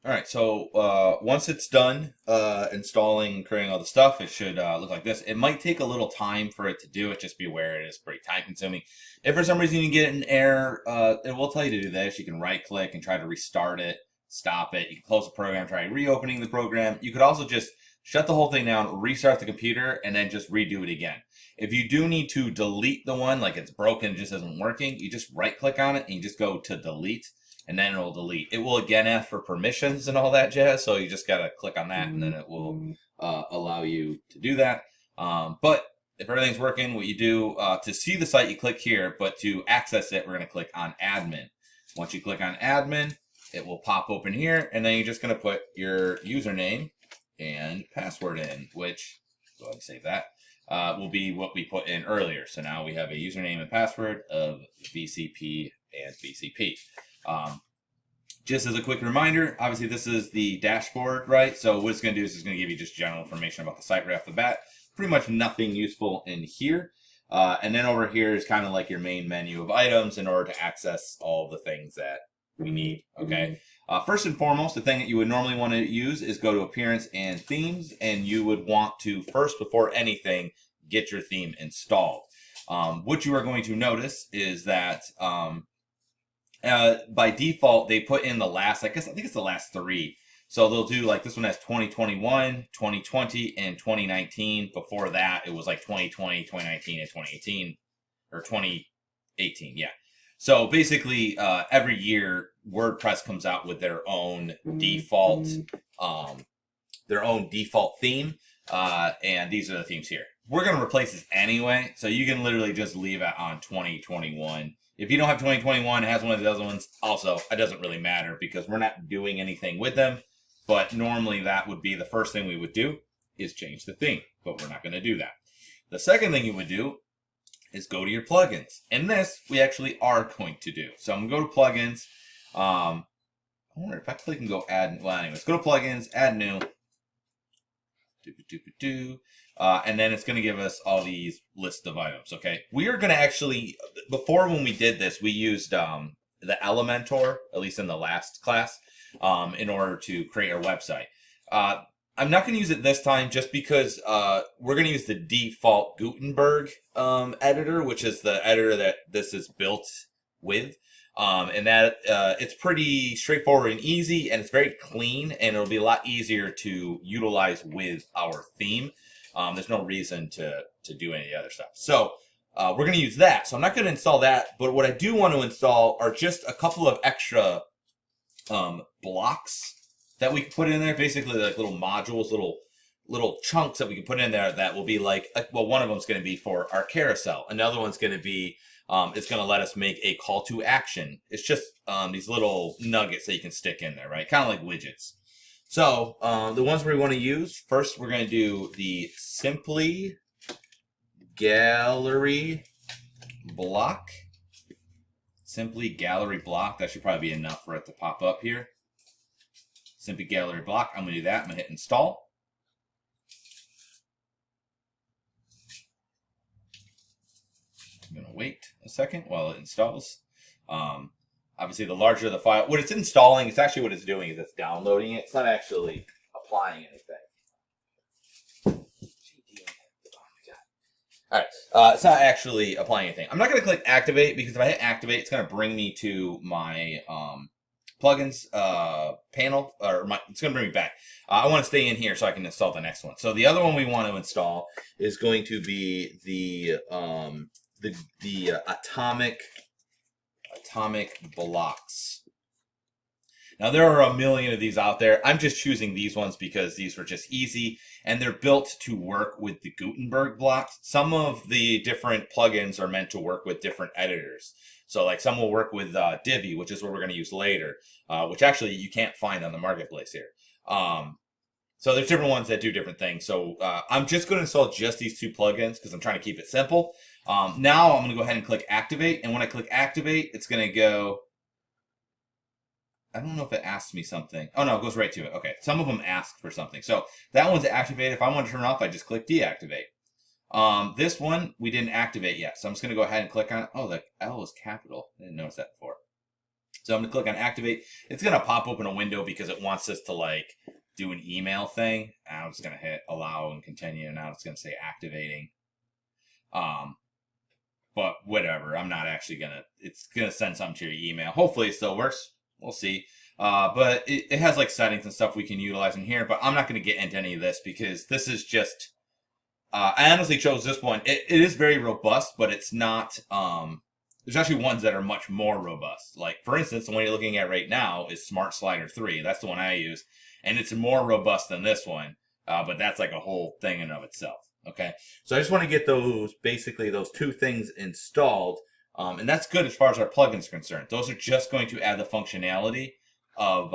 All right, so once it's done installing and creating all the stuff, it should look like this. It might take a little time for it to do it. Just be aware it is pretty time consuming. If for some reason you get an error, it will tell you to do this. You can right click and try to restart it, stop it. You can close the program, try reopening the program. You could also just shut the whole thing down, restart the computer, and then just redo it again. If you do need to delete the one, like it's broken, it just isn't working, you just right click on it and you just go to delete, and then it'll delete. It will again ask for permissions and all that jazz, so you just gotta click on that, and then it will allow you to do that. But if everything's working, what you do to see the site, you click here, but to access it, we're gonna click on Admin. Once you click on Admin, it will pop open here, and then you're just gonna put your username and password in, which, go ahead and save that, will be what we put in earlier. So now we have a username and password of VCP and VCP. Just as a quick reminder, obviously this is the dashboard, right? So what it's going to do is it's going to give you just general information about the site right off the bat. Pretty much nothing useful in here. And then over here is kind of like your main menu of items in order to access all the things that we need, okay? First and foremost, the thing that you would normally want to use is go to Appearance and Themes, and you would want to, first, before anything, get your theme installed. What you are going to notice is that by default, they put in the last, I think it's the last three. So they'll do like this one has 2021, 2020, and 2019. Before that, it was like 2020, 2019, and 2018, or 2018, yeah. So basically, every year, WordPress comes out with their own default theme, and these are the themes here. We're going to replace this anyway, so you can literally just leave it on 2021. If you don't have 2021, it has one of the other ones. Also, it doesn't really matter because we're not doing anything with them. But normally that would be the first thing we would do is change the theme. But we're not going to do that. The second thing you would do is go to your plugins. And this we actually are going to do. So I'm going to go to plugins. I wonder if I click and go add. Well, anyways, go to plugins, add new. And then it's going to give us all these lists of items, okay? We are going to actually, before when we did this, we used the Elementor, at least in the last class, in order to create our website. I'm not going to use it this time just because we're going to use the default Gutenberg editor, which is the editor that this is built with. And that it's pretty straightforward and easy, and it's very clean, and it'll be a lot easier to utilize with our theme. There's no reason to do any of the other stuff. So we're going to use that. So I'm not going to install that, but what I do want to install are just a couple of extra blocks that we can put in there. Basically, like little modules, little chunks that we can put in there that will be like, well, one of them is going to be for our carousel. Another one's going to be, it's going to let us make a call to action. It's just these little nuggets that you can stick in there, right? Kind of like widgets. So the ones we want to use, first we're going to do the Simply Gallery block. Simply Gallery block. That should probably be enough for it to pop up here. Simply Gallery block. I'm going to do that. I'm going to hit install. I'm going to wait a second while it installs. Obviously, the larger the file, what it's installing, it's actually what it's doing is it's downloading it. It's not actually applying anything. All right, it's not actually applying anything. I'm not going to click activate because if I hit activate, it's going to bring me to my plugins panel, or it's going to bring me back. I want to stay in here so I can install the next one. So the other one we want to install is going to be the atomic blocks. Now there are a million of these out there. I'm just choosing these ones because these were just easy and they're built to work with the Gutenberg blocks. Some of the different plugins are meant to work with different editors. So like some will work with Divi, which is what we're going to use later, which actually you can't find on the marketplace here. So there's different ones that do different things. So I'm just going to install just these two plugins because I'm trying to keep it simple. Now I'm going to go ahead and click activate. And when I click activate, it's going to go, I don't know if it asks me something. Oh no, it goes right to it. Okay, some of them ask for something. So that one's activated. If I want to turn it off, I just click deactivate. This one, we didn't activate yet. So I'm just going to go ahead and click on it. Oh, the L is capital. I didn't notice that before. So I'm going to click on activate. It's going to pop open a window because it wants us to like do an email thing. I'm just going to hit allow and continue. Now it's going to say activating. But whatever, I'm not actually going to, it's going to send something to your email. Hopefully it still works. We'll see. But it has like settings and stuff we can utilize in here, but I'm not going to get into any of this because this is just, I honestly chose this one. It is very robust, but it's not, there's actually ones that are much more robust. Like, for instance, the one you're looking at right now is Smart Slider 3. That's the one I use. And it's more robust than this one, but that's like a whole thing in of itself. Okay, so I just want to get those, basically those two things installed. And that's good as far as our plugins are concerned. Those are just going to add the functionality of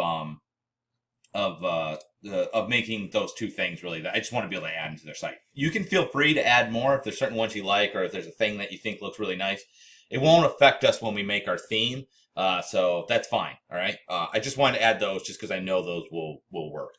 making those two things really that I just want to be able to add into their site. You can feel free to add more if there's certain ones you like, or if there's a thing that you think looks really nice. It won't affect us when we make our theme, so that's fine. All right. I just wanted to add those just because I know those will work.